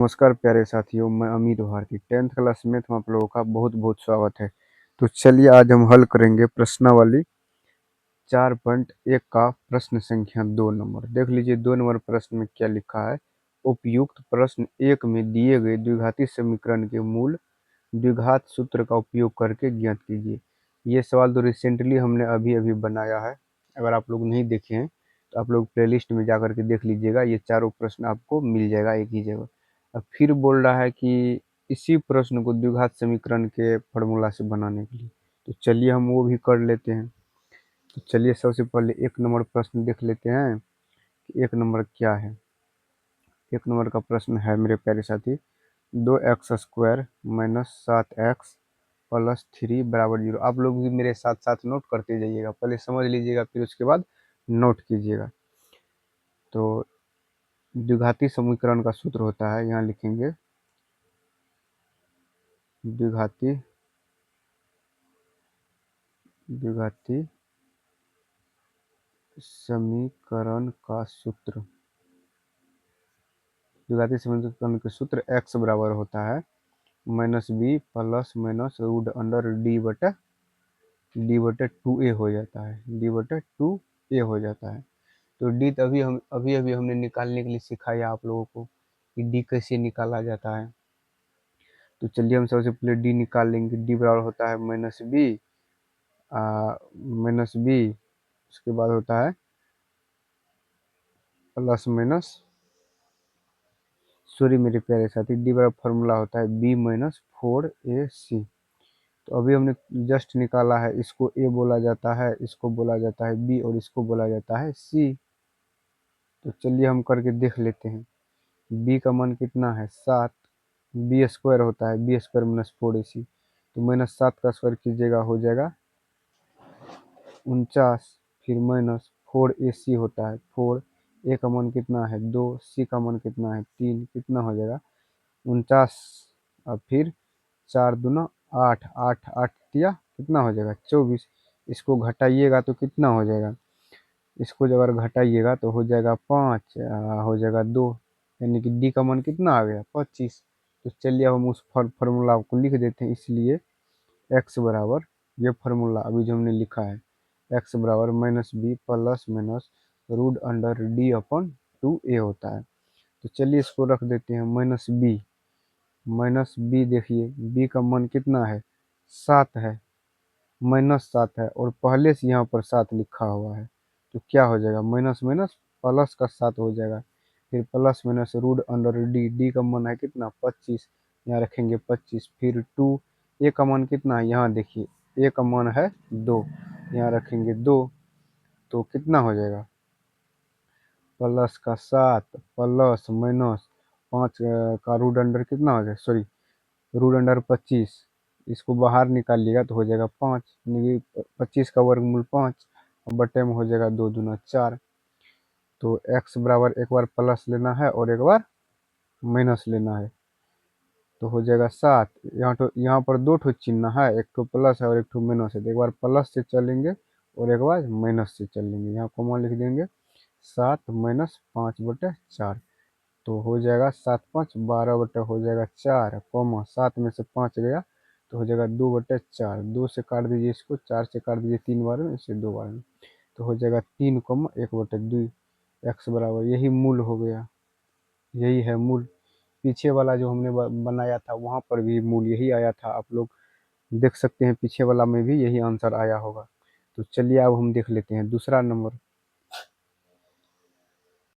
नमस्कार प्यारे साथियों, मैं Amit Bharti 10th class math में आप लोगों का बहुत बहुत स्वागत है। तो चलिए आज हम हल करेंगे प्रश्नावली 4.1 का प्रश्न संख्या 2 नंबर। देख लीजिए 2 नंबर प्रश्न में क्या लिखा है। उपयुक्त प्रश्न 1 में दिए गए द्विघाती समीकरण के मूल द्विघात सूत्र का उपयोग करके ज्ञात कीजिए। ये सवाल तो रिसेंटली हमने अभी अभी बनाया है। अगर आप लोग नहीं देखे हैं तो आप लोग प्लेलिस्ट में जा करके देख लीजिएगा। ये चारों प्रश्न आपको मिल जाएगा एक ही जगह। अब फिर बोल रहा है कि इसी प्रश्न को द्विघात समीकरण के फॉर्मूला से बनाने के लिए, तो चलिए हम वो भी कर लेते हैं। तो चलिए सबसे पहले 1 नंबर प्रश्न देख लेते हैं कि 1 नंबर क्या है। 1 नंबर का प्रश्न है मेरे प्यारे साथी, 2x² माइनस 7x प्लस 3 बराबर 0। आप लोग भी मेरे साथ साथ नोट करते जाइएगा, पहले समझ लीजिएगा फिर उसके बाद नोट कीजिएगा। तो द्विघाती समीकरण का सूत्र होता है, यहाँ लिखेंगे द्विघाती समीकरण का सूत्र। द्विघाती समीकरण का सूत्र x बराबर होता है -b plus minus root under d बटे 2a हो जाता है, d/2a हो जाता है। तो d तो अभी अभी हमने निकालने के लिए सिखाया आप लोगों को कि d कैसे निकाला जाता है। तो चलिए हम सबसे पहले d निकाल लेंगे। d बराबर होता है -b, उसके बाद होता है प्लस माइनस, सॉरी मेरे प्यारे साथी, डी बराबर फॉर्मूला होता है b माइनस 4ac। तो अभी हमने जस्ट निकाला है, इसको a बोला जाता है, इसको बोला जाता है b और इसको बोला जाता है c। तो चलिए हम करके देख लेते हैं। b का मान कितना है 7, b² होता है, b² माइनस 4ac। तो माइनस 7 का स्क्वायर कीजिएगा हो जाएगा 49, फिर माइनस 4ac होता है 4, a का मान कितना है 2, c का मान कितना है 3, कितना हो जाएगा 49। और फिर 4 दूना 8, 8 8 दिया कितना हो जाएगा 24। इसको घटाइएगा तो कितना हो जाएगा, इसको जब अगर घटाइएगा तो हो जाएगा 5, हो जाएगा 2, यानी कि डी का मान कितना आ गया 25। तो चलिए अब हम उस फार्मूला को लिख देते हैं। इसलिए x बराबर, ये फार्मूला अभी जो हमने लिखा है, x बराबर -b plus minus root under d/2a होता है। तो चलिए इसको रख देते हैं -b देखिए b का मान कितना है 7 है, -7 है और पहले से यहाँ पर 7 लिखा हुआ है। तो क्या हो जाएगा माइनस माइनस प्लस का 7 हो जाएगा, फिर plus minus root under D का मान है कितना 25, यहाँ रखेंगे 25, फिर 2, ए का मान कितना है यहाँ देखिए, ए का मान है 2, यहाँ रखेंगे 2। तो कितना हो जाएगा प्लस का 7 प्लस माइनस 5 का रूट अंडर कितना हो जाएगा, सॉरी रूट अंडर 25, इसको बाहर निकालिएगा तो हो जाएगा 5, यानी कि 25 का वर्गमूल 5 और बटे में हो जाएगा 2 दूना 4। तो x बराबर एक बार प्लस लेना है और एक बार माइनस लेना है, तो हो जाएगा 7। यहाँ पर 2 ठो चिन्ह है, एक ठो प्लस है और एक ठो माइनस है, तो एक बार प्लस से चलेंगे और एक बार माइनस से चलेंगे। यहाँ कॉमन लिख देंगे 7 माइनस 5/4। तो हो जाएगा 7 5 12 हो जाएगा 4, कॉमा 7 में से 5 गया तो हो जाएगा 2/4। 2 से काट दीजिए इसको, 4 से काट दीजिए 3 बार में, इसे 2 बार में, तो हो जाएगा 3, 1/2। x बराबर यही मूल हो गया, यही है मूल। पीछे वाला जो हमने बनाया था वहाँ पर भी मूल यही आया था, आप लोग देख सकते हैं पीछे वाला में भी यही आंसर आया होगा। तो चलिए अब हम देख लेते हैं दूसरा नंबर।